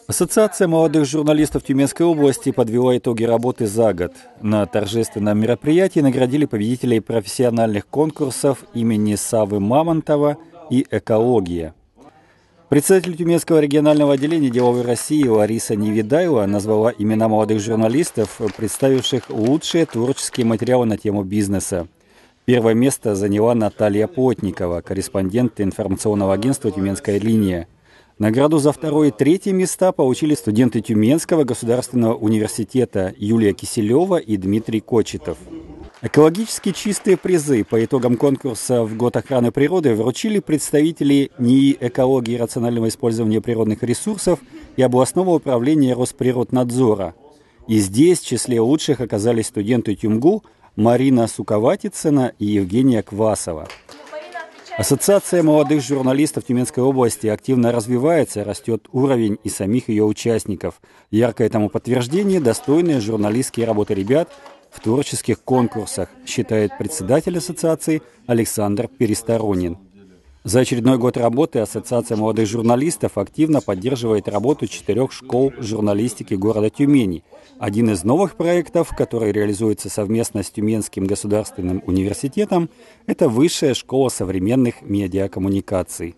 Ассоциация молодых журналистов Тюменской области подвела итоги работы за год. На торжественном мероприятии наградили победителей профессиональных конкурсов имени Савы Мамонтова и «Экология». Председатель Тюменского регионального отделения «Деловой России» Лариса Невидаева назвала имена молодых журналистов, представивших лучшие творческие материалы на тему бизнеса. Первое место заняла Наталья Плотникова, корреспондент информационного агентства «Тюменская линия». Награду за второе и третье места получили студенты Тюменского государственного университета Юлия Киселева и Дмитрий Кочетов. Экологически чистые призы по итогам конкурса в Год охраны природы вручили представители НИИ экологии и рационального использования природных ресурсов и областного управления Росприроднадзора. И здесь в числе лучших оказались студенты ТюмГУ Марина Суковатицына и Евгения Квасова. Ассоциация молодых журналистов Тюменской области активно развивается, растет уровень и самих ее участников. Яркое тому подтверждение – достойные журналистские работы ребят в творческих конкурсах, считает председатель ассоциации Александр Пересторонин. За очередной год работы Ассоциация молодых журналистов активно поддерживает работу 4 школ журналистики города Тюмени. Один из новых проектов, который реализуется совместно с Тюменским государственным университетом, это Высшая школа современных медиакоммуникаций.